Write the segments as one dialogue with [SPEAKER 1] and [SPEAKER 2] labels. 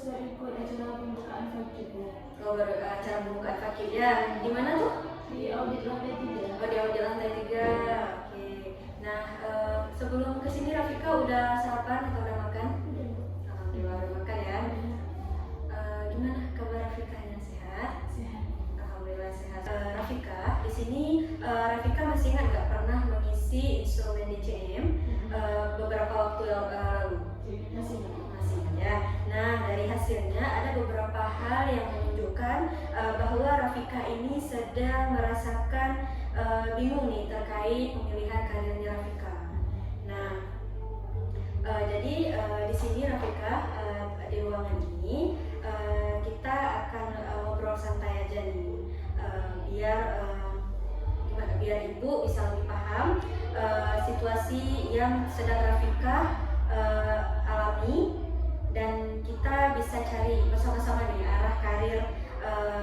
[SPEAKER 1] terus baru ikut acara pembukaan fakir.
[SPEAKER 2] Oh, baru acara pembukaan fakir ya. Di mana tuh?
[SPEAKER 1] Di audit lantai 3.
[SPEAKER 2] Oh, di audit lantai 3. Oke. Nah, sebelum kesini Rafika udah sarapan atau udah makan? Alhamdulillah udah makan ya. Gimana kabar Rafikanya, sehat?
[SPEAKER 1] Sehat.
[SPEAKER 2] Alhamdulillah sehat. Rafika, di sini Rafika masih ingat nggak pernah mengisi instrumen DCM beberapa waktu lalu?
[SPEAKER 1] Masih.
[SPEAKER 2] Masih ya. Nah, dari hasilnya ada beberapa hal yang menunjukkan bahwa Rafika ini sedang merasakan bingung nih terkait pemilihan karirnya Rafika. Nah, jadi di sini Rafika di ruangan ini kita akan ngobrol santai aja nih, biar ibu bisa lebih paham situasi yang sedang Rafika alami, dan kita bisa cari bersama-sama nih arah karir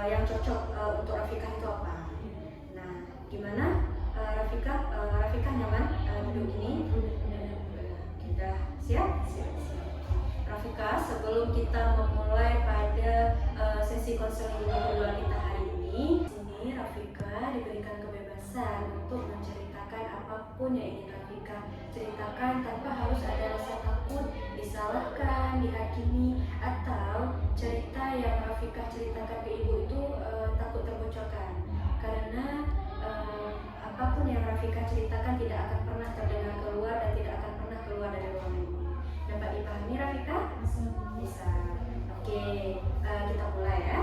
[SPEAKER 2] yang cocok untuk Rafika itu apa. Nah, gimana Rafika nyaman duduk ini? Kita siap? Rafika, sebelum kita memulai pada sesi konseling kedua kita hari ini, sini Rafika diberikan kebebasan untuk menceritakan apapun yang ingin Rafika ceritakan tanpa harus ada rasa takut disalahkan, dihakimi, atau cerita yang Rafika ceritakan ke ibu itu takut terbocorkan. Karena apapun yang Rafika ceritakan tidak akan pernah terdengar keluar dan tidak akan pernah keluar dari ruangan ini. Dapat dipahami Rafika? Bisa. Oke, kita mulai ya.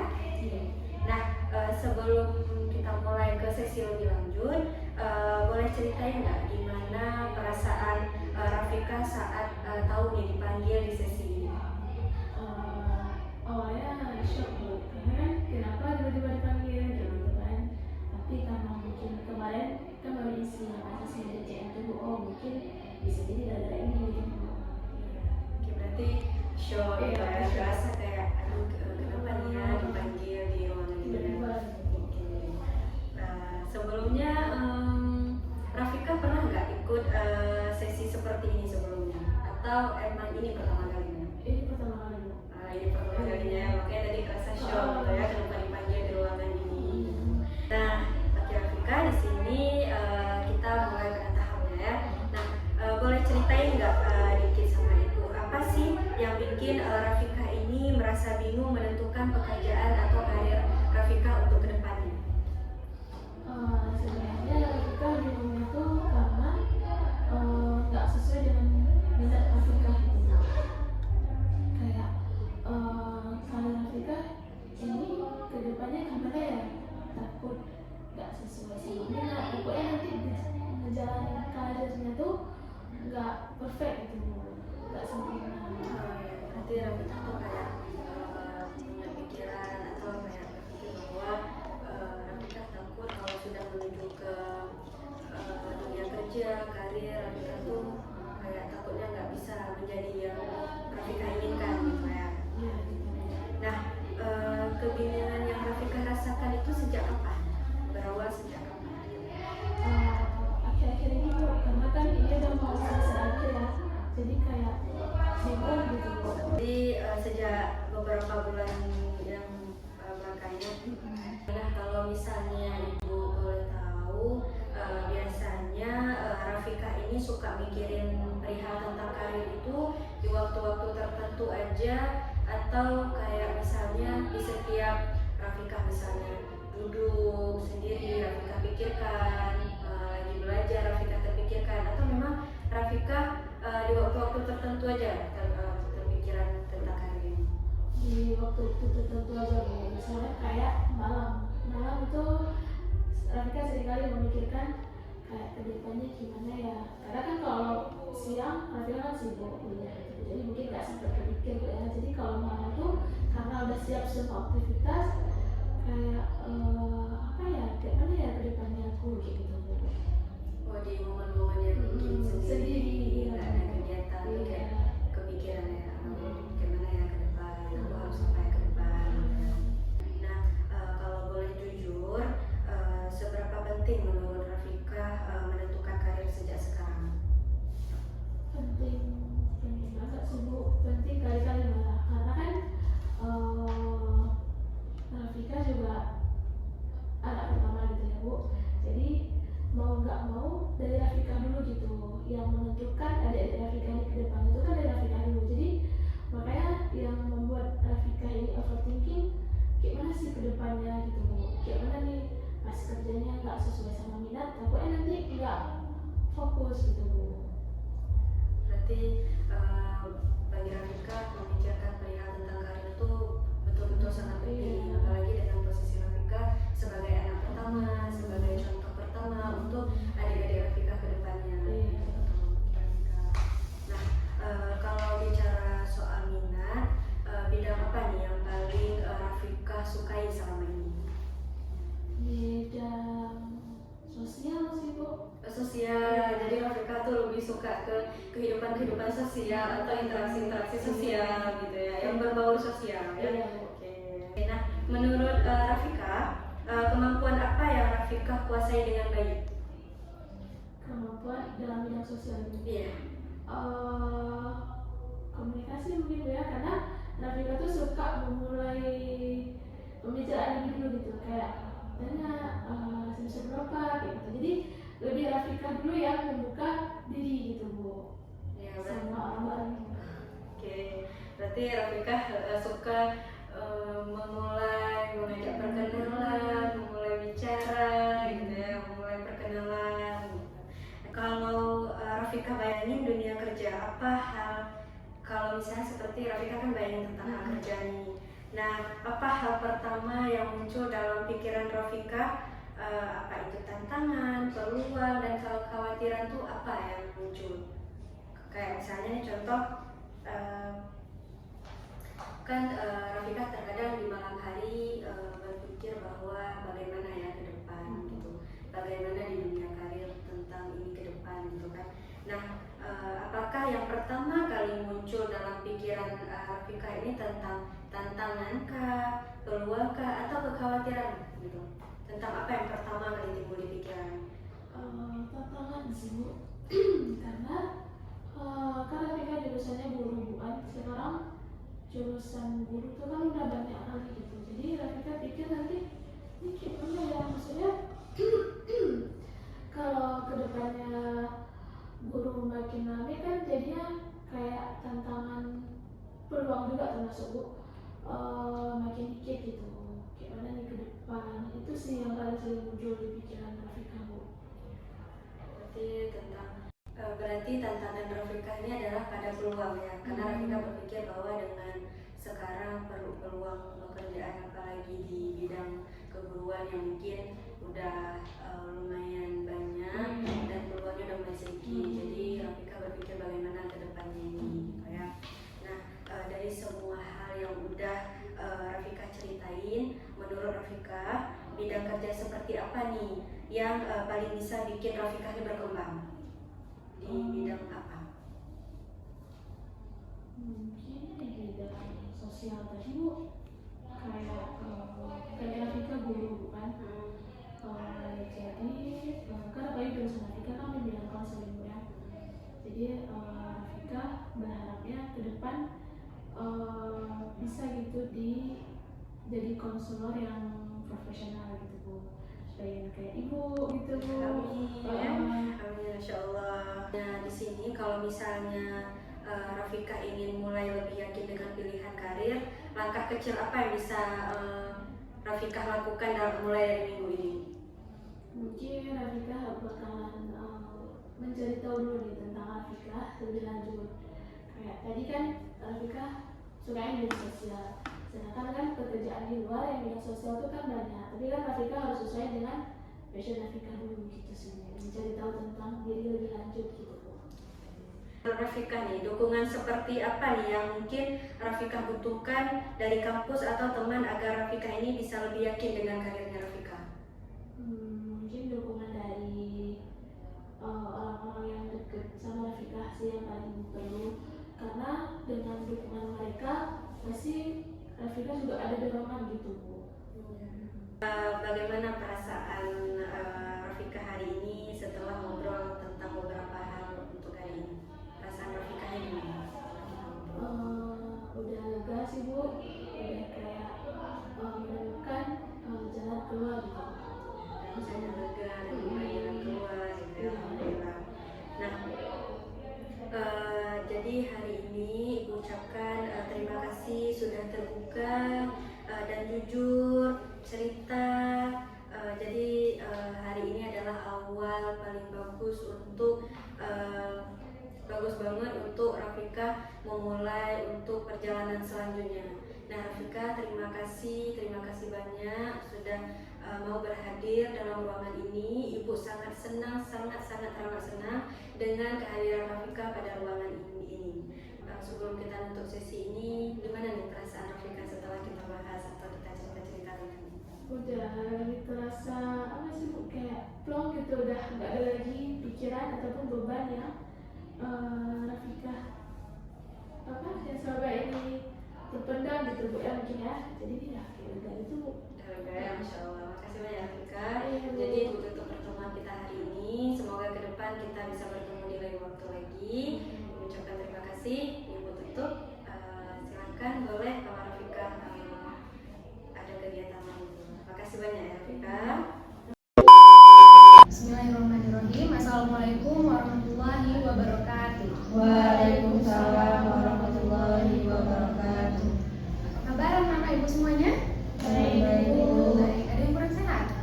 [SPEAKER 2] Nah, sebelum kita mulai ke sesi lebih lanjut, boleh ceritain nggak gimana perasaan Rafika saat tahu nih dipanggil di sesi ini?
[SPEAKER 1] Awalnya shock bu, karena kan kenapa tiba-tiba dipanggil gitu kan. Tapi karena mungkin kemarin kan baru isi asesmen DCM itu, oh mungkin bisa jadi ada ini gitu.
[SPEAKER 2] Oke, berarti shock ya, berasa kayak aduh kenapa nih ya dipanggil di ruangan ini ya? Sebelumnya Rafika pernah nggak ikut sesi seperti ini sebelumnya? Atau emang ini pertama kalinya?
[SPEAKER 1] Ini pertama kali.
[SPEAKER 2] Ini pertama kalinya, makanya tadi kerasa shock gitu ya kenapa dipanggil di ruangan ini. Nah, Rafika di sini kita mulai pada tahapnya ya. Nah, boleh ceritain nggak dikit sama ibu apa sih yang bikin Rafika ini merasa bingung menentukan pekerjaan atau karir Rafika untuk kedepannya?
[SPEAKER 1] Sebenarnya Rafika bingungnya tuh karena nggak sesuai dengan minat Rafika gitu. Kayak kalau Rafika ini kedepannya gimana ya, takut nggak sesuai sama minat, pokoknya nanti ngejalanin karirnya tuh nggak perfect gitu, nggak sempurna.
[SPEAKER 2] Berarti Rafika tuh kayak punya pikiran atau kayak berpikir bahwa Rafika takut kalau sudah menuju ke dunia kerja, karir, Rafika tuh kayak takutnya nggak bisa menjadi yang Rafika inginkan gitu ya. Nah, kebingungan yang Rafika rasakan itu sejak kapan? Berawal sejak kapan?
[SPEAKER 1] Akhir-akhir ini bu, karena kan ini udah mau semester akhir ya, jadi kayak bingung gitu bu.
[SPEAKER 2] Jadi sejak beberapa bulan yang belakangan. Nah, kalau misalnya ibu boleh tahu, biasanya Rafika ini suka mikirin perihal tentang karir itu di waktu-waktu tertentu aja, atau kayak misalnya di setiap Rafika misalnya duduk sendiri Rafika pikirkan, lagi belajar Rafika terpikirkan, atau memang Rafika di waktu-waktu tertentu aja terpikiran tentang karir ini?
[SPEAKER 1] Di waktu itu tertentu aja bu, misalnya kayak malam itu Rafika seringkali memikirkan kayak kedepannya gimana ya, karena kan kalau siang Rafika kan sibuk kuliah gitu, jadi mungkin nggak sempat kepikir ya. Jadi kalau malam tuh karena udah siap semua aktivitas, kayak apa ya, kayak mana ya kedepannya aku gitu.
[SPEAKER 2] Oh, di momen-momen yang mungkin sendiri, nggak ada kegiatan, kayak kepikiran ya, gimana ya ke depan, aku harus apa ya ke depan. Nah, kalau boleh jujur, seberapa penting menurut Rafika menentukan karir sejak sekarang?
[SPEAKER 1] Penting banget sih bu, penting kali-kali malah, karena kan
[SPEAKER 2] lebih suka ke kehidupan sosial atau interaksi sosial gitu ya, yang berbau sosial ya. Oke. Nah, menurut Rafika, kemampuan apa yang Rafika kuasai dengan baik?
[SPEAKER 1] Kemampuan dalam bidang sosial ini.
[SPEAKER 2] Iya.
[SPEAKER 1] Komunikasi mungkin ya, karena Rafika tuh suka memulai pembicaraan lebih dulu gitu, kayak tanya semester berapa kayak gitu. Jadi lebih Rafika dulu yang membuka diri gitu Bu,
[SPEAKER 2] Ya,
[SPEAKER 1] sama orang-orang.
[SPEAKER 2] Oke, berarti Rafika suka memulai mengajak perkenalan, memulai bicara gitu ya, memulai perkenalan. Kalau Rafika bayangin dunia kerja, apa hal, kalau misalnya seperti Rafika kan bayangin tentang hal kerja nih. Nah, apa hal pertama yang muncul dalam pikiran Rafika? Apa itu tantangan, peluang, dan kekhawatiran tuh apa yang muncul? Kayak misalnya nih contoh, kan Rafika terkadang di malam hari berpikir bahwa bagaimana ya ke depan gitu, bagaimana di dunia karir tentang ini ke depan gitu kan. Nah, apakah yang pertama kali muncul dalam pikiran Rafika ini tentang tantangankah, peluangkah, atau kekhawatiran gitu? Tentang apa yang pertama kali timbul di pikiran?
[SPEAKER 1] Tantangan sih Bu, karena Rafika jurusannya guru bukan, sekarang jurusan guru tuh kan udah banyak kali gitu. Jadi Rafika pikir nanti ini gimana ya, maksudnya kalau kedepannya guru makin rame kan jadinya kayak tantangan, peluang juga termasuk Bu, makin dikit gitu. Gimana nih ke depan, itu sih yang paling sering muncul di pikiran Rafika Bu.
[SPEAKER 2] Berarti tantangan Rafika ini adalah pada peluang ya, karena Rafika berpikir bahwa dengan sekarang perlu peluang pekerjaan, apalagi di bidang keguruan yang mungkin udah lumayan banyak dan peluangnya udah mulai sedikit. Jadi Rafika berpikir bagaimana ke depannya ini gitu ya. Nah, dari semua hal yang udah Rafika ceritain, menurut Rafika bidang kerja seperti apa nih yang paling bisa bikin Rafika ini berkembang? Di bidang apa?
[SPEAKER 1] Mungkin di bidang sosial tadi Bu, kayak Rafika guru kan. Jadi kan apalagi jurusan Rafika kan di bidang konseling ya. Jadi Rafika berharapnya ke depan bisa gitu jadi konselor yang profesional gitu Bu, supaya kayak ibu gitu Bu.
[SPEAKER 2] Amin, Masya Allah. Nah, di sini kalau misalnya Rafika ingin mulai lebih yakin dengan pilihan karir, langkah kecil apa yang bisa Rafika lakukan dalam mulai dari minggu ini?
[SPEAKER 1] Mungkin Rafika bakalan mencari tahu dulu nih tentang Rafika lebih lanjut. Kayak tadi kan Rafika sukanya di sosial, sedangkan kan pekerjaan di luar yang bidang sosial itu kan banyak. Tapi kan Rafika harus sesuai dengan passion Rafika dulu gitu sih, mencari tahu tentang diri lebih lanjut gitu.
[SPEAKER 2] Rafika nih, dukungan seperti apa nih yang mungkin Rafika butuhkan dari kampus atau teman agar Rafika ini bisa lebih yakin dengan karirnya Rafika?
[SPEAKER 1] Mungkin dukungan dari orang-orang yang dekat sama Rafika sih yang paling perlu, karena dengan dukungan mereka pasti Rafika juga ada dorongan gitu Bu.
[SPEAKER 2] Bagaimana perasaan Rafika hari ini setelah ngobrol tentang beberapa hal untuk hari ini? Perasaan Rafika ini gimana?
[SPEAKER 1] Udah lega sih Bu, udah kayak menemukan jalan keluar gitu.
[SPEAKER 2] Udah lega dan mulai jalan keluar gitu ya, alhamdulillah. Nah, jadi hari ini Ibu ucapkan terima kasih sudah terbuka dan jujur cerita. Jadi hari ini adalah awal paling bagus untuk bagus banget untuk Rafika memulai untuk perjalanan selanjutnya. Nah, Rafika terima kasih banyak sudah mau berhadir dalam ruangan ini. Ibu sangat senang dengan kehadiran Rafika pada ruangan ini. Sebelum kita nutup sesi ini, gimana nih perasaan Rafika setelah kita bahas atau kita cerita-cerita tentang ini?
[SPEAKER 1] Udah terasa apa sih Bu, kayak plong gitu, udah nggak ada lagi pikiran ataupun beban yang ya, jadi ya lega itu.
[SPEAKER 2] Ya, Masya Allah. Makasih banyak Rafika. Jadi itu untuk pertemuan kita hari ini. Semoga ke depan kita bisa bertemu di lain waktu lagi. Mengucapkan terima kasih. Ibu tutup. Silakan boleh Pak Rafika ada kegiatan lain. Makasih banyak ya Rafika.
[SPEAKER 3] Bismillahirrahmanirrahim. Assalamualaikum warahmatullahi wabarakatuh.
[SPEAKER 2] Waalaikumsalam warahmatullahi wabarakatuh.
[SPEAKER 3] Apa kabar anak-anak ibu semuanya?
[SPEAKER 2] Baik, Ibu.
[SPEAKER 3] Baik. Ada yang kurang sehat?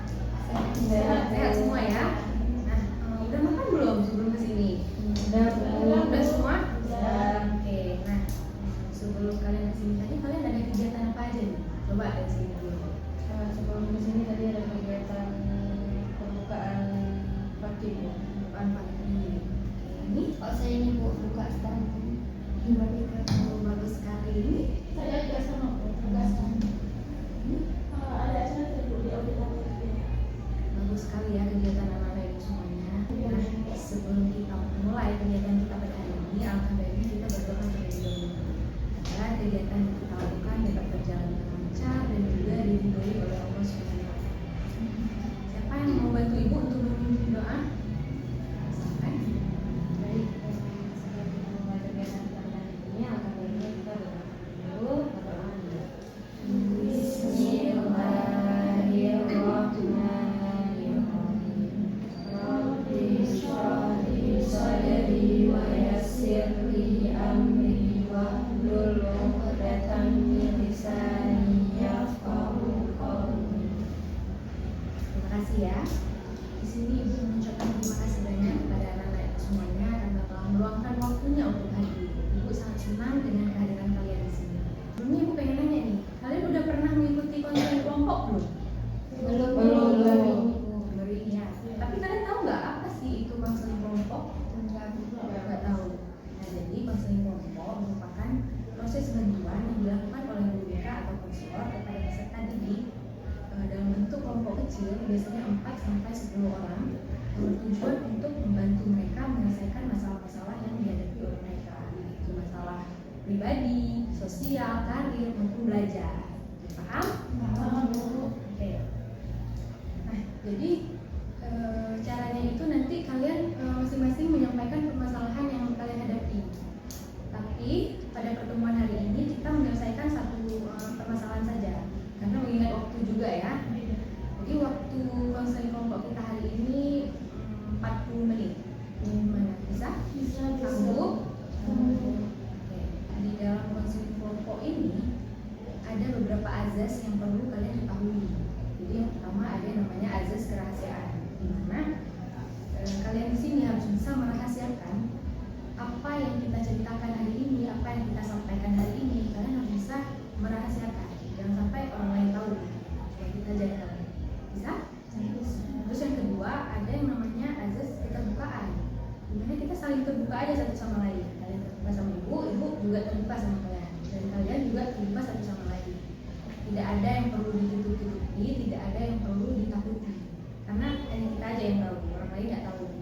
[SPEAKER 3] Sehat semua ya. Nah, udah makan belum sebelum kesini? Udah semua? Oke. Nah, sebelum kalian kesini tadi kalian ada kegiatan apa aja nih? Coba dari sini dulu.
[SPEAKER 4] Sebelum di sini tadi ada kegiatan pembukaan vaksin.
[SPEAKER 3] Bukan pagi. Ini
[SPEAKER 4] Saya ini buka stand.
[SPEAKER 3] gimana itu? Bagus sekali ini.
[SPEAKER 1] Saya juga sama Bu, tugaskan. Ada acara terbu di audit ya.
[SPEAKER 3] Bagus sekali ya kegiatan anak-anak ibu semuanya. Nah, sebelum kita mulai kegiatan kita pada hari ini, alangkah baiknya kita berdoa terlebih dahulu agar kegiatan yang kita lakukan dapat berjalan dengan lancar dan juga diridhoi oleh Allah Subhanahu wa Ta'ala. Siapa yang mau bantu ibu untuk memimpin doa? Silakan.
[SPEAKER 4] Baik, sebelum kita mulai kegiatan kita pada hari ini, alangkah baiknya kita berdoa dulu. Berdoa dulu.
[SPEAKER 3] Bismillahirrahmanirrahim. Rabbi shrah li sadri wa yassir li amri wahlul 'uqdatam min lisani yafqahu qawli. Terima kasih ya. Di sini ibu mengucapkan terima kasih banyak kepada anak-anak ibu semuanya karena telah meluangkan waktunya untuk hadir. Ibu sangat senang dengan kehadiran kalian di sini. Sebelumnya ibu pengen nanya nih, kalian udah pernah mengikuti konseling kelompok belum? Belum ya. Tapi kalian tahu nggak apa sih itu konseling kelompok? Nggak tahu. Nah, jadi konseling kelompok merupakan proses bantuan yang dilakukan oleh guru BK atau konselor kepada peserta didik dalam bentuk kelompok kecil, biasanya 4 sampai 10 orang, yang bertujuan untuk membantu mereka menyelesaikan masalah-masalah yang dihadapi oleh mereka, yaitu masalah pribadi, sosial, karir, maupun belajar. Paham? Oke. Nah, jadi caranya itu nanti kalian masing-masing menyampaikan permasalahan yang kalian hadapi. Tapi pada pertemuan hari ini kita menyelesaikan satu permasalahan saja, karena mengingat waktu juga ya. Jadi waktu konseling kelompok kita hari ini 40 menit. Gimana? Bisa? Sanggup? Oke. Di dalam konseling kelompok ini ada beberapa azas yang perlu kalian ketahui. Jadi yang pertama ada yang namanya azas kerahasiaan, di mana kalian di sini harus bisa merahasiakan apa yang kita ceritakan hari ini, apa yang kita sampaikan hari ini. Kalian harus bisa merahasiakan, jangan sampai orang lain tahu. Kayak kita jaga. Bisa? Terus yang kedua ada yang namanya azas keterbukaan, dimana kita saling terbuka aja satu sama lain. Kalian terbuka sama ibu, ibu juga terbuka sama kalian, dan kalian juga terbuka satu sama lain. Tidak ada yang perlu ditutup-tutupi, tidak ada yang perlu ditakuti, karena kita aja yang tahu, orang lain nggak tahu.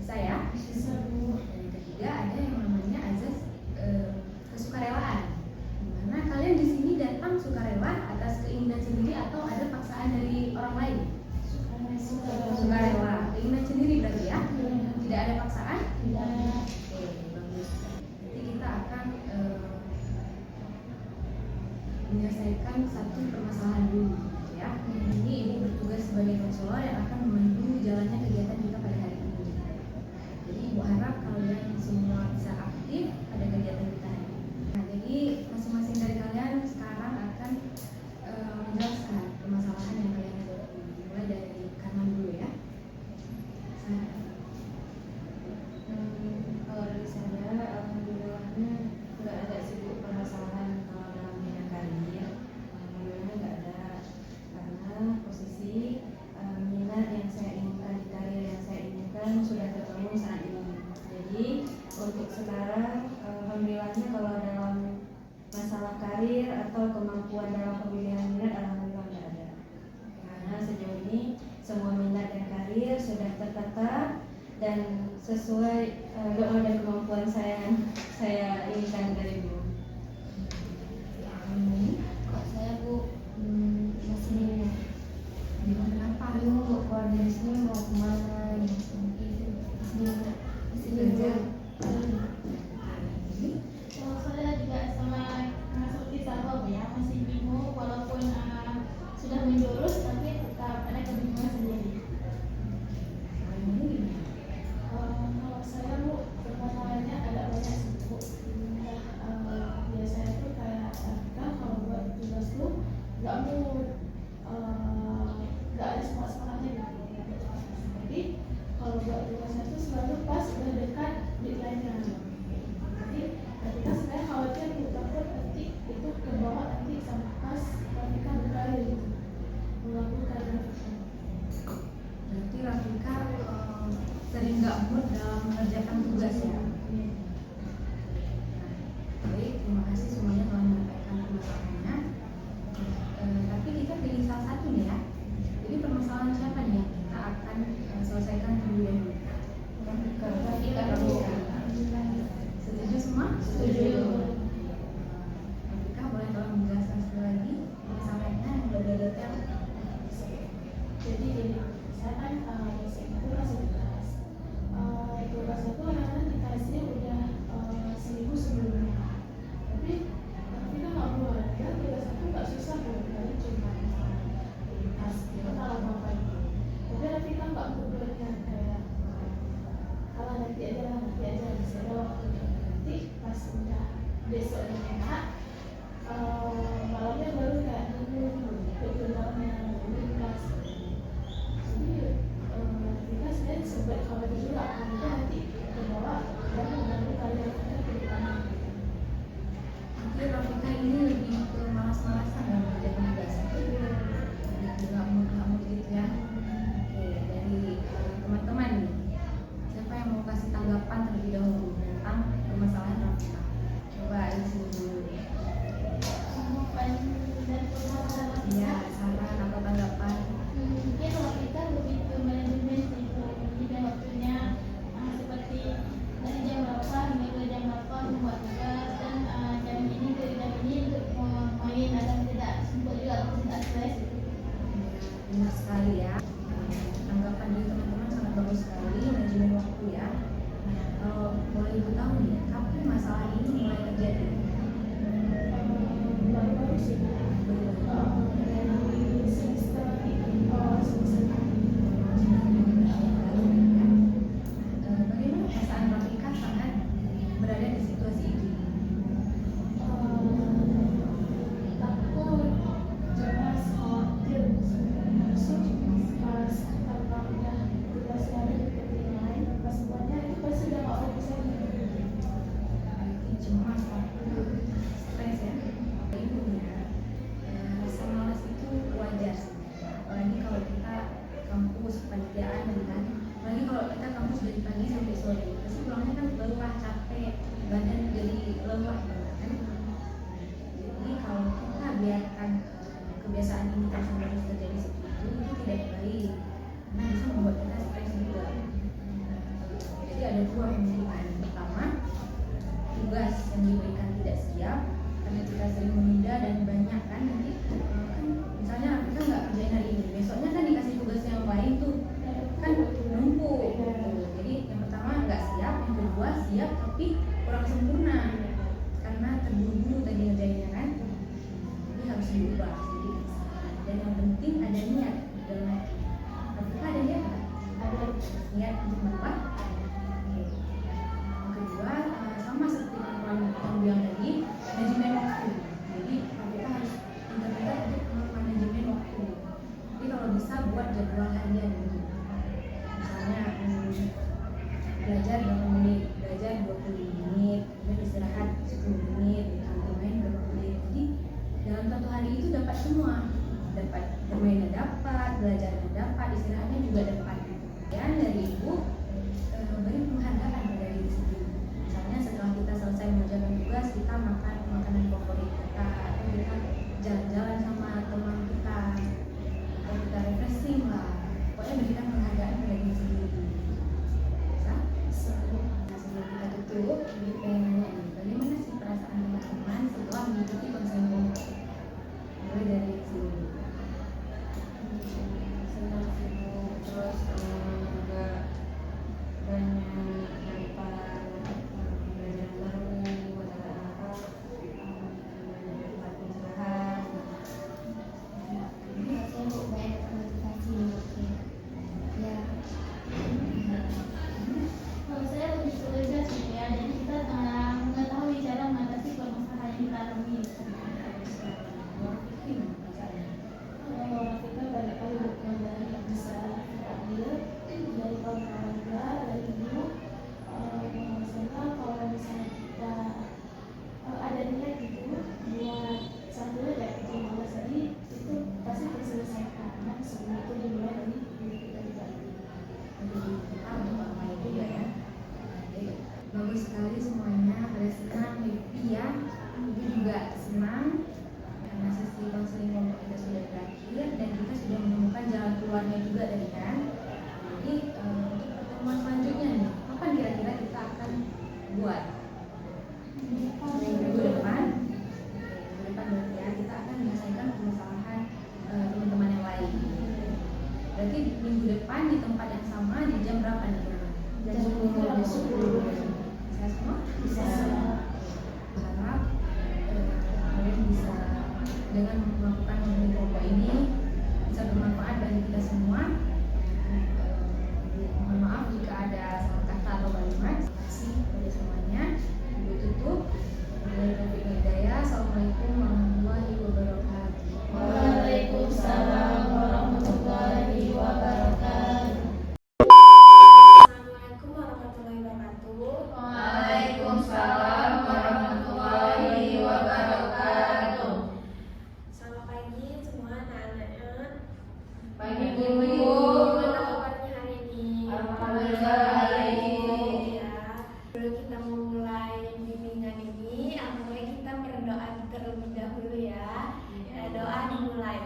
[SPEAKER 3] Bisa ya?
[SPEAKER 1] Bisa Bu.
[SPEAKER 3] Dan yang ketiga ada yang namanya azas kesukarelaan, dimana kalian di sini datang sukarela atas keinginan sendiri atau ada paksaan dari orang lain. Sukarela, keinginan sendiri berarti ya? Tidak ada paksaan?
[SPEAKER 1] Tidak.
[SPEAKER 3] Oke, bagus. Nanti kita akan menyelesaikan satu permasalahan dulu, ya. Ini ibu bertugas sebagai konselor yang akan memandu jalannya kegiatan kita pada hari ini. Jadi ibu harap kalian semua bisa aktif pada kegiatan kita hari ini. Nah, jadi masing-masing dari kalian sekarang akan menjelaskan permasalahan yang kalian hadapi. Mulai dari kanan dulu ya.
[SPEAKER 4] Kalau dari saya, alhamdulillahnya nggak ada sibuk permasalahan kalau dalam bidang karir. Alhamdulillahnya nggak ada, karena posisi minat yang saya inginkan di karir yang saya inginkan sudah ketemu saat ini. Jadi untuk sekarang, alhamdulillahnya kalau dalam masalah karir atau kemampuan dalam pemilihan minat, alhamdulillah nggak ada. Karena sejauh ini semua minat dan karir sudah tertata dan sesuai doa dan kemampuan saya inginkan dari ibu.
[SPEAKER 3] Amin.
[SPEAKER 4] Kalau saya Bu, kebiasaan ini terus terjadi seperti itu tidak baik karena bisa membuat kita stres juga. Jadi ada dua pemilihan. Pertama, tugas yang diberikan tidak siap karena kita sering menunda dan banyak kan nanti kan misalnya kita nggak kerjain hari ini, besoknya kan dikasih tugas yang lain tuh kan numpuk gitu. Jadi yang pertama nggak siap, yang kedua siap tapi kurang sempurna karena terburu-buru tadi ngerjainnya kan. Jadi harus diubah. Jadi dan yang penting ada niat dalam hati. Apakah ada niat? Ada niat untuk berubah. Yang kedua sama seperti yang bilang tadi, manajemen waktu. Jadi kita harus pintar-pintar untuk manajemen waktu. Jadi kalau bisa buat jadwal harian gitu. Misalnya belajar 20 menit, belajar 20 menit, kemudian istirahat 10 menit, nanti main berapa menit. Jadi dalam satu hari itu dapat semua, dapat bermainnya dapat, belajarnya dapat, istirahatnya juga dapat. Dan dari ibu beri penghargaan pada diri sendiri. Misalnya setelah kita selesai mengerjakan tugas, kita makan makanan favorit kita, atau kita jalan-jalan sama teman kita, atau kita refreshing lah. Pokoknya berikan penghargaan pada diri sendiri. Bisa? Nah, sebelum kita tutup, ibu pengen nanya nih, bagaimana sih perasaan teman-teman setelah mengikuti konseling kelompok? Mulai dari sini.
[SPEAKER 3] Senang sih Bu. Terus juga banyak dapat pembelajaran baru, banyak tempat pencerahan.
[SPEAKER 5] Saya Bu banyak motivasi mungkin. Ya.
[SPEAKER 1] Kalau saya lebih bekerja sih ya, jadi kita mengetahui cara mengatasi permasalahan yang kita alami. Kita banyak kali berpengalaman yang bisa kita ambil dari kawan-kawan kita, dari ibu. Misalnya kalau misalnya kita ada niat gitu buat sambil kayak kerja malas tadi, itu pasti terselesaikan. Nah, sebelum itu dimulai dari diri kita juga.
[SPEAKER 4] Jadi kita untuk orang lain juga ya. Jadi, bagus sekali semuanya, pada senang, happy ya. Ibu juga senang karena sesi konseling kelompok kita sudah berakhir dan kita sudah menemukan jalan keluarnya juga dari kan. Jadi untuk pertemuan selanjutnya nih, apa kira-kira kita akan buat? Minggu depan berarti ya kita akan menyelesaikan permasalahan teman-teman yang lain. Berarti minggu depan di tempat yang sama di jam berapa nih?
[SPEAKER 1] Jam 10.
[SPEAKER 4] Bisa semua?
[SPEAKER 1] Bisa.
[SPEAKER 4] Harap kalian bisa dengan melakukan konseling kelompok ini bisa bermanfaat bagi kita semua. Mohon maaf jika ada salah kata atau kalimat. Terima kasih kepada semuanya. Ibu tutup. Assalamualaikum warahmatullahi wabarakatuh.
[SPEAKER 1] Waalaikumsalam warahmatullahi wabarakatuh.
[SPEAKER 2] Assalamualaikum warahmatullahi wabarakatuh.
[SPEAKER 3] Waalaikumsalam warahmatullahi wabarakatuh.
[SPEAKER 2] Selamat pagi semua anak-anaknya.
[SPEAKER 3] Pagi Bu.
[SPEAKER 2] Gimana kabarnya hari ini?
[SPEAKER 3] Alhamdulillah baik.
[SPEAKER 2] Ya, sebelum kita memulai bimbingan ini, alhamdulillah kita berdoa terlebih dahulu ya. Doa dimulai.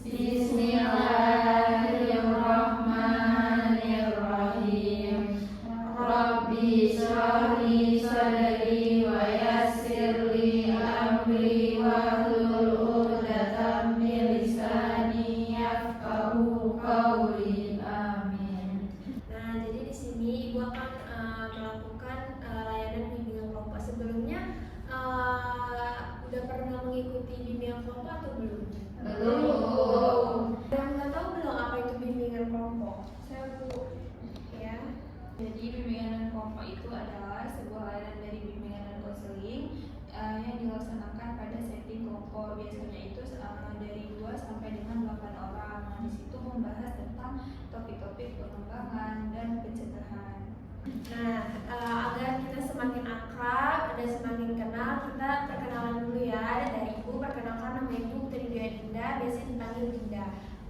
[SPEAKER 3] Bismillahirrahmanirrahim. Rabbi shrah li sadri wa yassir li amri wahlul 'uqdatam min lisani yafqahu qawli. Amin.
[SPEAKER 2] Nah, jadi di sini Ibu akan melakukan layanan bimbingan kelompok. Sebelumnya udah pernah mengikuti bimbingan kelompok atau belum?
[SPEAKER 3] Belum.
[SPEAKER 2] Yang nggak tahu belum apa itu bimbingan kelompok? Saya Bu. Ya.
[SPEAKER 6] Jadi bimbingan kelompok itu adalah sebuah layanan dari bimbingan dan konseling yang dilaksanakan pada setting kelompok. Biasanya itu dari 2 sampai dengan 8 orang. Nah, di situ membahas tentang topik-topik pengembangan dan pencegahan.
[SPEAKER 2] Nah, agar kita semakin akrab dan semakin kenal, kita perkenalan dulu ya. Dari Ibu, perkenalkan nama Ibu Putri Dwi Adinda, biasa dipanggil Dinda.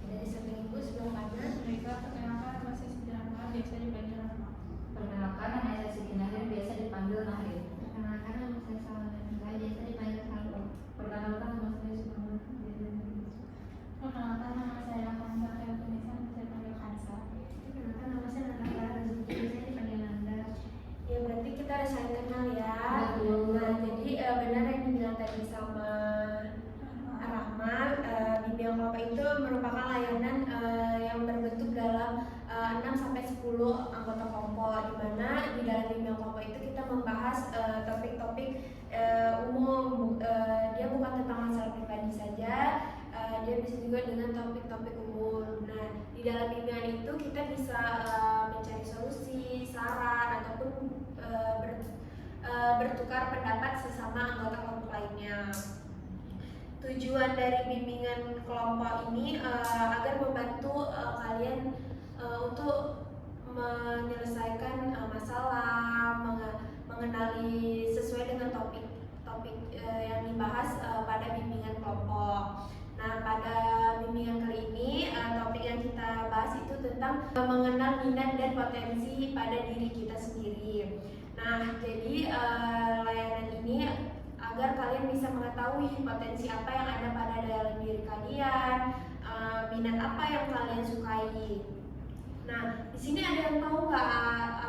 [SPEAKER 2] Dari samping Ibu sebelah kanan.
[SPEAKER 6] Mereka perkenalkan nama saya Siti Rahma, biasa dipanggil Rahma.
[SPEAKER 3] Perkenalkan nama saya Siti Nahir, biasa dipanggil Nahir.
[SPEAKER 5] Perkenalkan nama saya Salma, biasa dipanggil Salma.
[SPEAKER 3] Perkenalkan nama saya Sukamah.
[SPEAKER 7] bisa juga dengan topik-topik umum. Nah, di dalam bimbingan itu kita bisa mencari solusi, saran, ataupun bertukar pendapat sesama anggota kelompok lainnya. Tujuan dari bimbingan kelompok ini agar membantu kalian untuk menyelesaikan masalah, mengenali sesuai dengan topik yang dibahas pada bimbingan kelompok. Nah, pada bimbingan kali ini topik yang kita bahas itu tentang mengenal minat dan potensi pada diri kita sendiri. Nah, jadi layanan ini agar kalian bisa mengetahui potensi apa yang ada pada dalam diri kalian, minat apa yang kalian sukai. Nah, di sini ada yang tahu nggak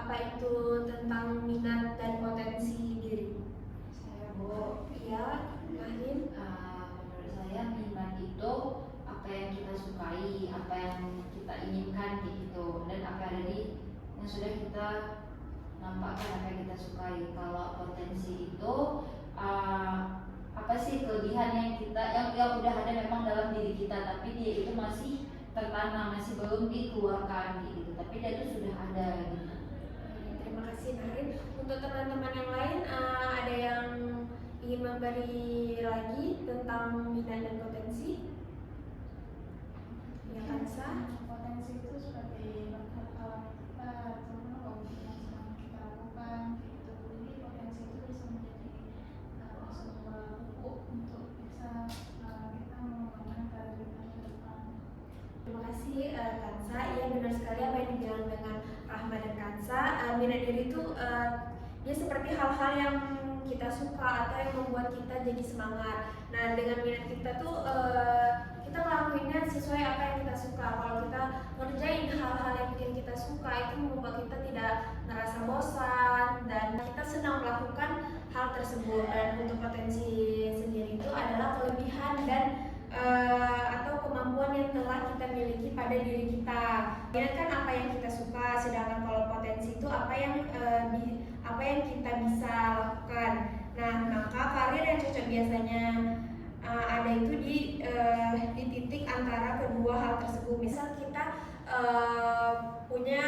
[SPEAKER 7] apa itu tentang minat dan potensi diri?
[SPEAKER 3] Saya, Bu.
[SPEAKER 7] Iya, Nahin.
[SPEAKER 3] Menurut saya minat itu apa yang kita sukai, apa yang kita inginkan gitu, dan apa yang sudah kita nampakkan apa yang kita sukai. Kalau potensi itu apa sih kelebihan yang kita yang udah ada memang dalam diri kita, tapi dia itu masih tertanam, masih belum dikeluarkan gitu, tapi dia itu sudah ada gitu.
[SPEAKER 7] Terima kasih, Narin. Untuk teman-teman yang lain ada yang ingin memberi lagi tentang minat dan potensi? Ya, Kansa.
[SPEAKER 1] Potensi itu seperti bakat alam kita atau hobi yang sedang kita lakukan gitu. Jadi potensi itu bisa menjadi sebuah pupuk untuk bisa kita mengembangkan karir kita ke depan.
[SPEAKER 7] Terima kasih Kansa. Iya, benar sekali apa yang dibilang dengan Rahma dan Kansa. Minat diri itu dia seperti hal-hal yang kita suka atau yang membuat kita jadi semangat. Nah, dengan minat kita tuh kita ngelakuinnya sesuai apa yang kita suka. Kalau kita ngerjain hal-hal yang bikin kita suka, itu membuat kita tidak ngerasa bosan dan kita senang melakukan hal tersebut. Dan untuk potensi sendiri itu adalah kelebihan dan atau kemampuan yang telah kita miliki pada diri kita. Minat kan apa yang kita suka, sedangkan kalau potensi itu apa yang kita bisa lakukan. Nah, maka karir yang cocok biasanya ada itu di titik antara kedua hal tersebut. Misal kita punya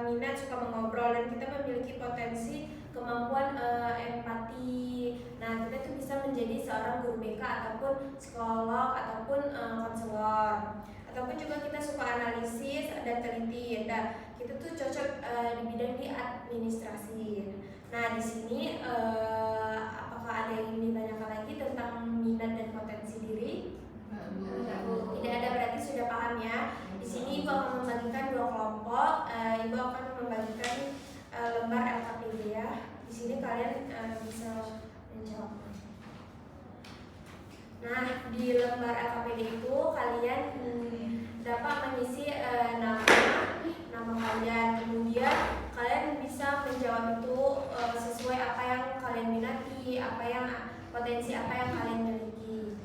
[SPEAKER 7] minat suka mengobrol dan kita memiliki potensi kemampuan empati. Nah, kita tuh bisa menjadi seorang guru BK ataupun psikolog ataupun konselor. Ataupun juga kita suka analisis dan teliti. Nah, kita tuh cocok di bidang di administrasi. Nah, di sini apakah ada yang ingin ditanyakan lagi tentang minat dan potensi diri? Tidak ada, berarti sudah paham ya. Di sini Ibu akan membagikan dua kelompok. Ibu akan membagikan lembar LKPD ya. Di sini kalian bisa menjawab. Nah, di lembar LKPD itu kalian dapat mengisi nama kalian. Kemudian kalian bisa menjawab itu sesuai apa yang kalian minati, potensi apa yang kalian miliki.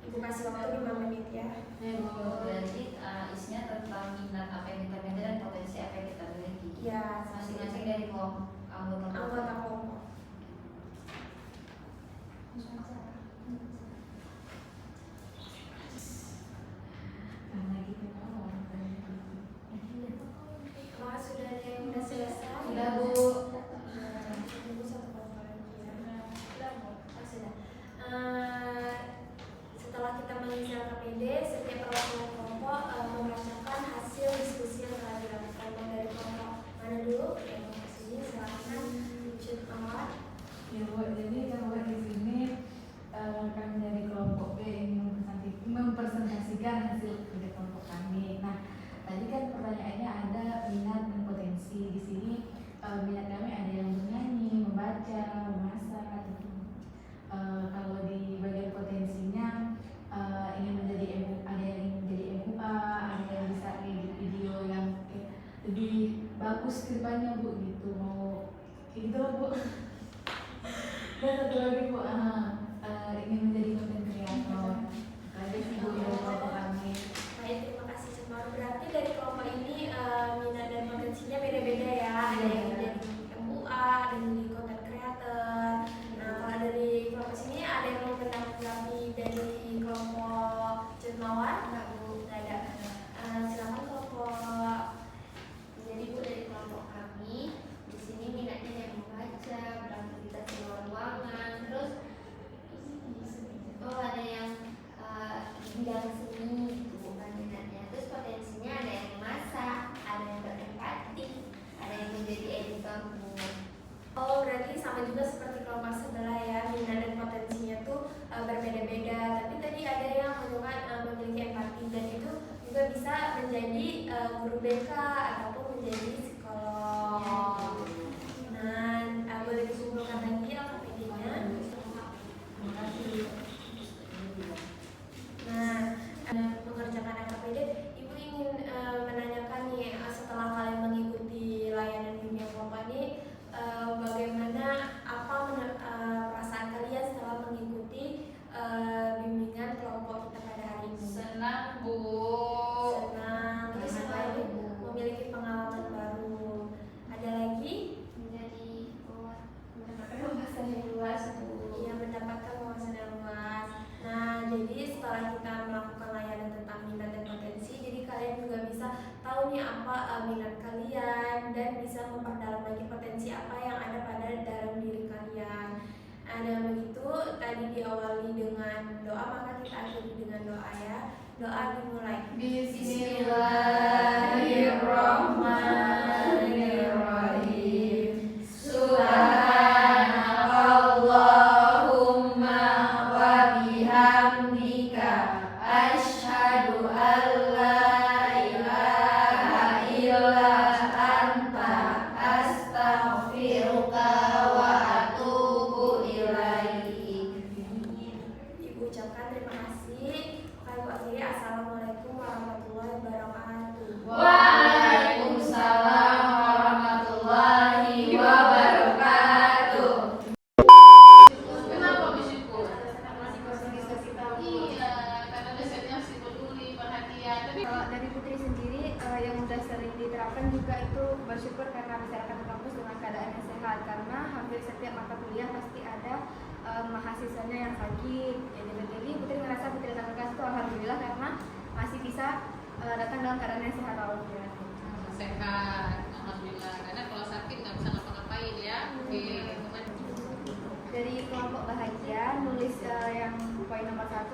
[SPEAKER 7] Ibu kasih waktu 5 menit ya.
[SPEAKER 3] Berarti isinya tentang minat apa yang kita miliki dan potensi apa yang kita miliki.
[SPEAKER 7] Ya,
[SPEAKER 3] Masing-masing dari
[SPEAKER 7] anggota kelompok. Wah, sudah ada yang sudah selesai?
[SPEAKER 3] Sudah, Bu.
[SPEAKER 7] Setelah kita mengisi LKPD, setiap perwakilan kelompok membacakan hasil diskusi yang telah dilakukan. Dari kelompok mana dulu? Yang sini, silahkan.
[SPEAKER 3] bidang seni gitu kan minatnya. Terus potensinya ada yang masak, ada yang berempati, ada yang menjadi editor book.
[SPEAKER 7] Oh, berarti sama juga seperti kelompok sebelah ya, minat dan potensinya tuh berbeda-beda. Tapi tadi ada yang memiliki empati dan itu juga bisa menjadi guru BK ataupun menjadi psikolog. Nah, boleh disimpulkan lagi LKPD-nya. Nah, mengerjakan LKPD, Ibu ingin menanyakan nih, setelah kalian mengikuti layanan bimbingan kelompok ini, bagaimana perasaan kalian setelah mengikuti bimbingan kelompok kita pada hari ini?
[SPEAKER 6] Senang, Bu.
[SPEAKER 7] Senang, terus selain memiliki pengalaman baru. Ada lagi?
[SPEAKER 3] Mendapatkan wawasan yang luas, Bu.
[SPEAKER 7] Yang mendapatkan wawasan yang luas. Nah, jadi setelah kita melakukan layanan tentang minat dan potensi, jadi kalian juga bisa tahu nih apa minat kalian dan bisa memperdalam lagi potensi apa yang ada pada dalam diri kalian. Nah, dengan begitu tadi diawali dengan doa, maka kita akhiri dengan doa ya. Doa dimulai.
[SPEAKER 3] Bismillahirrahmanirrahim. Subhanakallahumma wa bihamdika asyhadu an la ilaha illa anta astaghfiruka wa atubu ilaik.
[SPEAKER 7] Ibu ucapkan terima kasih. Ibu akhiri, assalamualaikum warahmatullahi wabarakatuh.
[SPEAKER 3] Waalaikumsalam warahmatullahi wabarakatuh.
[SPEAKER 1] Kenapa bersyukur? Iya, karena dasarnya si peduli, perhatian. Tapi
[SPEAKER 4] Kalau dari Putri sendiri yang udah sering diterapkan juga itu bersyukur karena bisa datang ke kampus dengan keadaan yang sehat, karena hampir setiap mata kuliah pasti ada mahasiswanya yang sakit. Jadi Putri ngerasa Putri datang ke kelas itu alhamdulillah karena masih bisa datang dalam keadaan yang sehat, alhamdulillah.
[SPEAKER 6] Sehat, alhamdulillah. Karena kalau sakit nggak bisa ngapa-ngapain ya. Oke.
[SPEAKER 4] Dari kelompok bahagia nulis yang poin nomor 1,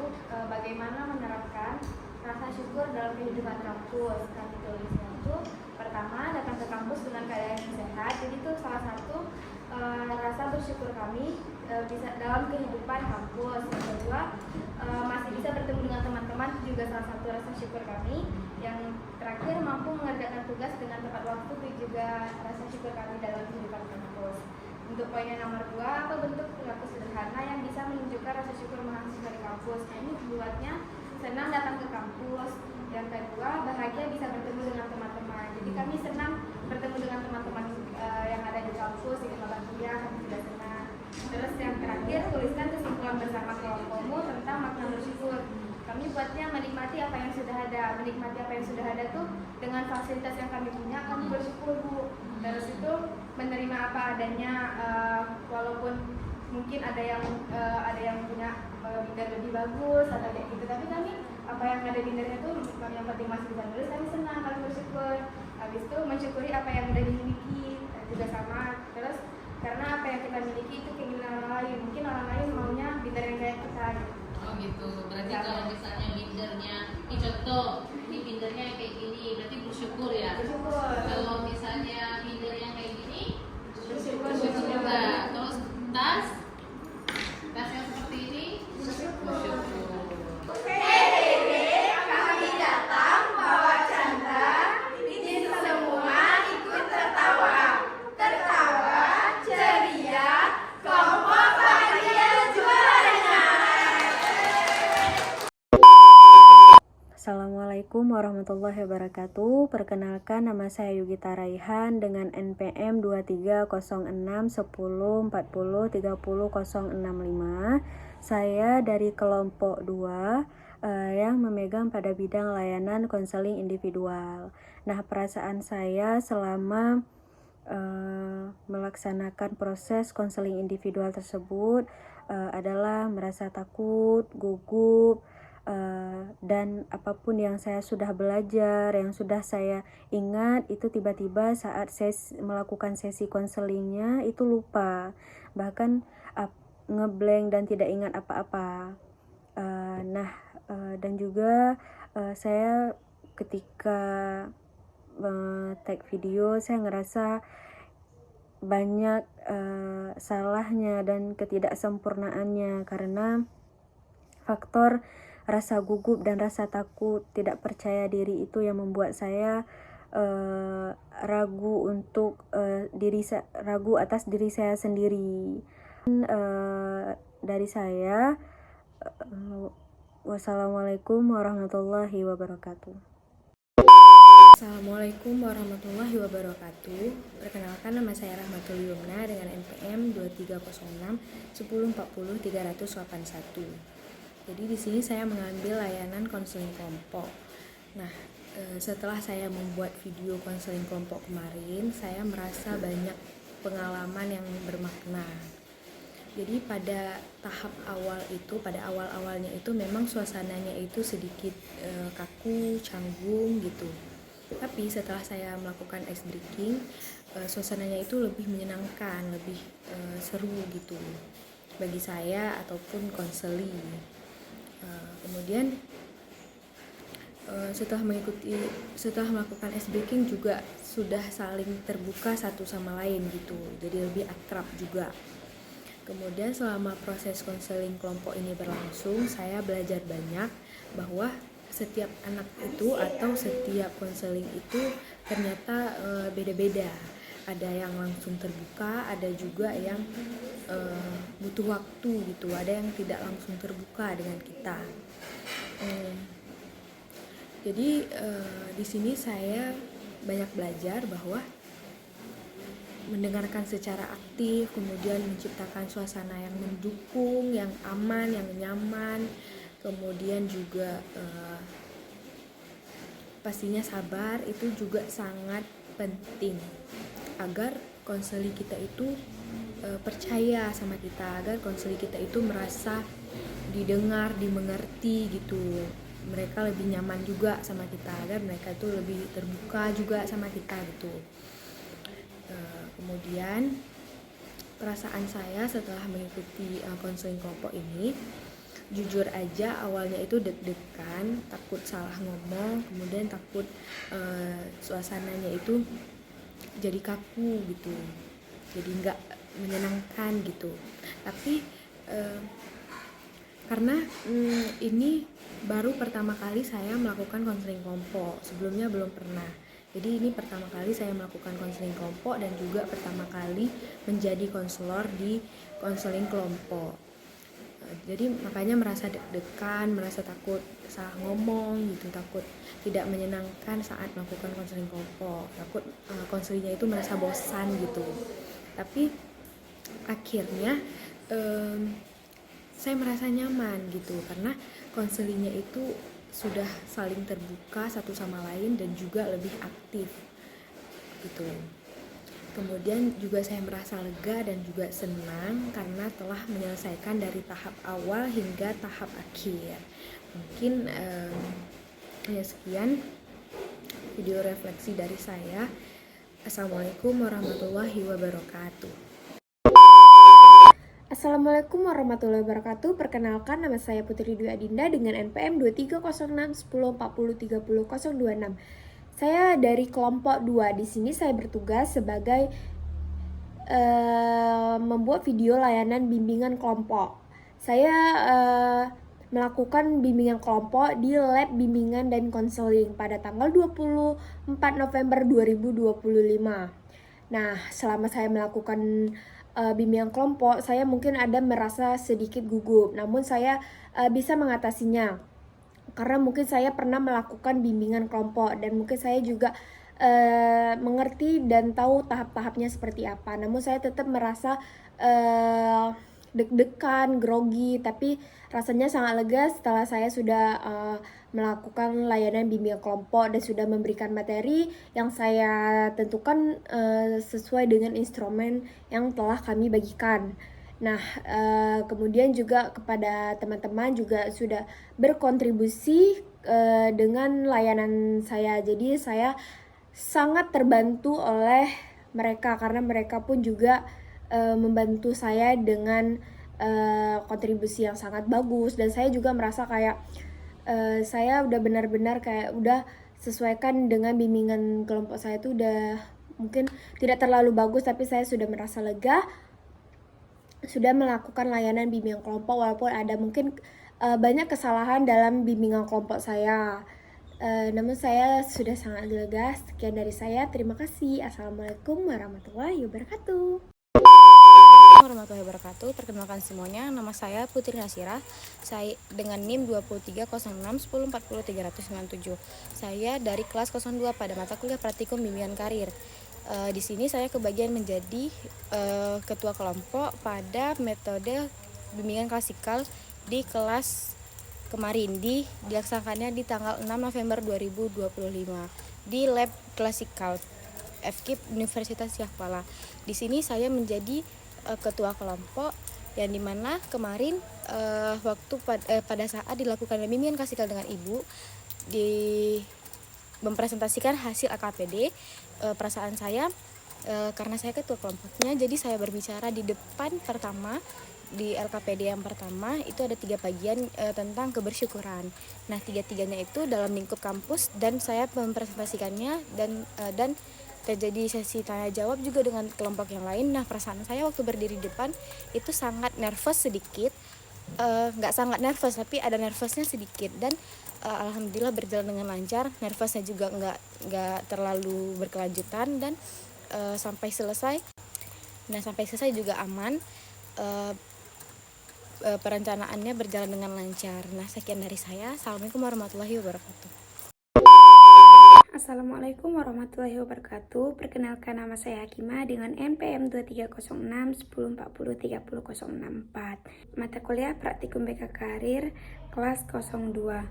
[SPEAKER 4] bagaimana menerapkan rasa syukur dalam kehidupan kampus. Kami tulisnya itu pertama, datang ke kampus dengan keadaan yang sehat. Jadi itu salah satu rasa bersyukur kami bisa dalam kehidupan kampus. Yang kedua, masih bisa bertemu dengan teman-teman, itu juga salah satu rasa syukur kami. Yang terakhir, mampu mengerjakan tugas dengan tepat waktu, itu juga rasa syukur kami dalam kehidupan kampus. Untuk poin yang nomor 2, apa bentuk perilaku sederhana yang bisa menunjukkan rasa syukur mahasiswa di kampus. Nah, ini buatnya senang datang ke kampus. Yang kedua, bahagia bisa bertemu dengan teman-teman. Jadi kami senang bertemu dengan teman-teman yang ada di kampus, di mata kuliah, kami juga senang. Terus yang terakhir, tuliskan kesimpulan bersama kelompokmu tentang makna bersyukur. Kami buatnya menikmati apa yang sudah ada. Menikmati apa yang sudah ada tuh dengan fasilitas yang kami punya, kami bersyukur, Bu. Terus itu menerima apa adanya, walaupun mungkin ada yang punya binder lebih bagus atau kayak gitu, tapi kami apa yang ada bindernya tuh kami yang penting masih bisa nulis, kami senang, kami bersyukur. Habis itu mensyukuri apa yang udah dimiliki juga sama. Terus karena apa yang kita miliki itu keinginan orang lain, mungkin orang lain maunya binder yang kayak kita gitu.
[SPEAKER 6] Oh gitu. Berarti
[SPEAKER 4] Ya.
[SPEAKER 6] kalau misalnya bindernya, ini contoh, ini bindernya kayak gini, berarti bersyukur ya.
[SPEAKER 4] Bersyukur.
[SPEAKER 6] Kalau misalnya bindernya kayak gini,
[SPEAKER 4] Bersyukur
[SPEAKER 6] juga. Terus tas yang seperti ini, bersyukur.
[SPEAKER 3] Kami datang bawa canda, bikin semua ikut tertawa. Tertawa, ceria, kelompok bahagia juaranya.
[SPEAKER 8] Assalamualaikum warahmatullahi wabarakatuh. Perkenalkan, nama saya Yugita Raihan dengan NPM 230610403065. Saya dari kelompok 2 yang memegang pada bidang layanan konseling individual. Nah, perasaan saya selama melaksanakan proses konseling individual tersebut adalah merasa takut, gugup, dan apapun yang saya sudah belajar, yang sudah saya ingat, itu tiba-tiba saat saya melakukan sesi konselingnya itu lupa, bahkan ngeblank dan tidak ingat apa-apa. dan juga saya ketika tag video saya ngerasa banyak salahnya dan ketidaksempurnaannya karena faktor rasa gugup dan rasa takut, tidak percaya diri itu yang membuat saya ragu untuk ragu atas diri saya sendiri. Dari saya, wassalamualaikum warahmatullahi wabarakatuh.
[SPEAKER 9] Assalamualaikum warahmatullahi wabarakatuh. Perkenalkan, nama saya Rahmatul Yumna dengan NPM 2306 1040 381. Jadi di sini saya mengambil layanan konseling kelompok. Nah, setelah saya membuat video konseling kelompok kemarin, saya merasa banyak pengalaman yang bermakna. Jadi pada tahap awal itu, pada awal-awalnya itu memang suasananya itu sedikit kaku, canggung gitu. Tapi setelah saya melakukan ice breaking, suasananya itu lebih menyenangkan, lebih seru gitu bagi saya ataupun konseling. Kemudian setelah melakukan ice breaking juga sudah saling terbuka satu sama lain gitu, jadi lebih akrab juga. Kemudian selama proses konseling kelompok ini berlangsung, saya belajar banyak bahwa setiap anak itu atau setiap konseling itu ternyata beda-beda. Ada yang langsung terbuka, ada juga yang butuh waktu gitu, ada yang tidak langsung terbuka dengan kita. Jadi di sini saya banyak belajar bahwa mendengarkan secara aktif, kemudian menciptakan suasana yang mendukung, yang aman, yang nyaman. Kemudian juga pastinya sabar itu juga sangat penting agar konseling kita itu percaya sama kita, agar konseling kita itu merasa didengar, dimengerti gitu. Mereka lebih nyaman juga sama kita, agar mereka itu lebih terbuka juga sama kita gitu. Kemudian perasaan saya setelah mengikuti konseling kelompok ini, jujur aja awalnya itu deg-degan, takut salah ngomong, kemudian takut suasananya itu jadi kaku gitu, jadi nggak menyenangkan gitu. Tapi karena ini baru pertama kali saya melakukan konseling kelompok, sebelumnya belum pernah. Jadi ini pertama kali saya melakukan konseling kelompok dan juga pertama kali menjadi konselor di konseling kelompok. Jadi makanya merasa deg-degan, merasa takut salah ngomong gitu, takut tidak menyenangkan saat melakukan konseling kelompok, takut konselingnya itu merasa bosan gitu. Tapi akhirnya saya merasa nyaman gitu karena konselingnya itu sudah saling terbuka satu sama lain dan juga lebih aktif gitu. Kemudian juga saya merasa lega dan juga senang karena telah menyelesaikan dari tahap awal hingga tahap akhir. Mungkin ya sekian video refleksi dari saya. Assalamualaikum warahmatullahi wabarakatuh.
[SPEAKER 7] Assalamualaikum warahmatullahi wabarakatuh. Perkenalkan, nama saya Putri Dwi Adinda dengan NPM 2306 1040 30026. Saya dari kelompok 2. Di sini saya bertugas sebagai membuat video layanan bimbingan kelompok. Saya melakukan bimbingan kelompok di lab bimbingan dan konseling pada tanggal 24 November 2025. Nah, selama saya melakukan bimbingan kelompok, saya mungkin ada merasa sedikit gugup, namun saya bisa mengatasinya karena mungkin saya pernah melakukan bimbingan kelompok dan mungkin saya juga mengerti dan tahu tahap-tahapnya seperti apa. Namun saya tetap merasa deg-degan, grogi, tapi rasanya sangat lega setelah saya sudah melakukan layanan bimbingan kelompok dan sudah memberikan materi yang saya tentukan sesuai dengan instrumen yang telah kami bagikan. Nah, kemudian juga kepada teman-teman juga sudah berkontribusi dengan layanan saya. Jadi saya sangat terbantu oleh mereka karena mereka pun juga membantu saya dengan kontribusi yang sangat bagus, dan saya juga merasa kayak
[SPEAKER 5] saya udah benar-benar kayak udah sesuaikan dengan bimbingan kelompok saya itu udah mungkin tidak terlalu bagus, tapi saya sudah merasa lega sudah melakukan layanan bimbingan kelompok walaupun ada mungkin banyak kesalahan dalam bimbingan kelompok saya. Namun saya sudah sangat lega. Sekian dari saya. Terima kasih. Assalamualaikum warahmatullahi wabarakatuh.
[SPEAKER 9] Warahmatullahi wabarakatuh. Perkenalkan semuanya, nama saya Putri Nasirah. Saya dengan NIM 230610403097. Saya dari kelas 02 pada mata kuliah Praktikum Bimbingan Karir. Di sini saya kebagian menjadi ketua kelompok pada metode bimbingan klasikal di kelas kemarin dilaksanakannya di tanggal 6 November 2025 di lab klasikal FKIP Universitas Yahkuala. Di sini saya menjadi ketua kelompok yang dimana kemarin waktu pada saat dilakukan bimbingan klasikal dengan ibu mempresentasikan hasil AKPD, perasaan saya karena saya ketua kelompoknya, jadi saya berbicara di depan pertama di LKPD yang pertama itu ada 3 bagian tentang kebersyukuran. Nah 3-3-nya itu dalam lingkup kampus dan saya mempresentasikannya dan terjadi sesi tanya jawab juga dengan kelompok yang lain. Nah perasaan saya waktu berdiri di depan itu sangat nervous sedikit, nggak sangat nervous tapi ada nervousnya sedikit, dan alhamdulillah berjalan dengan lancar. Nervousnya juga nggak terlalu berkelanjutan dan sampai selesai. Nah sampai selesai juga aman. Perencanaannya berjalan dengan lancar. Nah sekian dari saya. Assalamualaikum warahmatullahi wabarakatuh.
[SPEAKER 5] Assalamualaikum warahmatullahi wabarakatuh. Perkenalkan, nama saya Hakimah dengan NPM 230610403004. Mata kuliah Praktikum BK Karir kelas 02.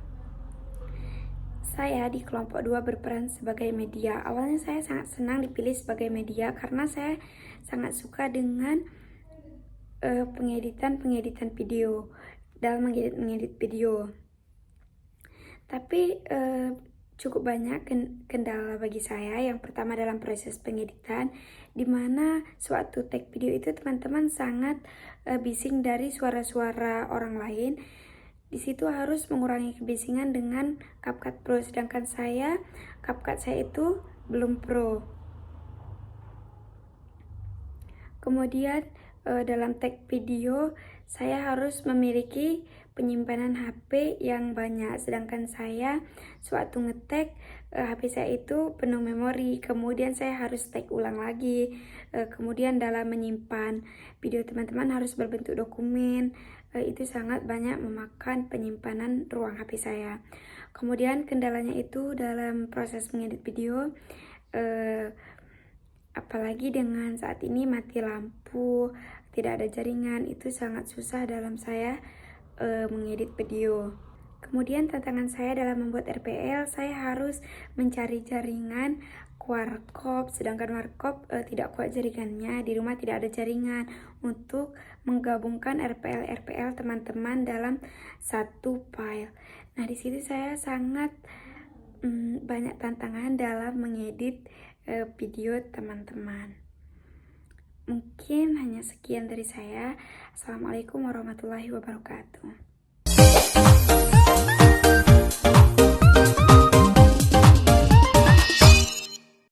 [SPEAKER 5] Saya di kelompok 2 berperan sebagai media. Awalnya saya sangat senang dipilih sebagai media karena saya sangat suka dengan pengeditan video, dalam mengedit video. Tapi cukup banyak kendala bagi saya. Yang pertama dalam proses pengeditan, dimana suatu tag video itu teman-teman sangat bising dari suara-suara orang lain. Di situ harus mengurangi kebisingan dengan CapCut Pro, sedangkan CapCut saya itu belum pro. Kemudian dalam tag video saya harus memiliki penyimpanan HP yang banyak, sedangkan saya sewaktu ngetag HP saya itu penuh memori, kemudian saya harus tag ulang lagi. Kemudian dalam menyimpan video teman-teman harus berbentuk dokumen, itu sangat banyak memakan penyimpanan ruang HP saya. Kemudian kendalanya itu dalam proses mengedit video, apalagi dengan saat ini mati lampu, tidak ada jaringan, itu sangat susah dalam saya mengedit video. Kemudian tantangan saya dalam membuat RPL, saya harus mencari jaringan warkop, sedangkan warkop tidak kuat jaringannya, di rumah tidak ada jaringan untuk menggabungkan RPL teman-teman dalam satu file. Nah di situ saya sangat banyak tantangan dalam mengedit video teman-teman. Mungkin hanya sekian dari saya. Assalamualaikum warahmatullahi wabarakatuh.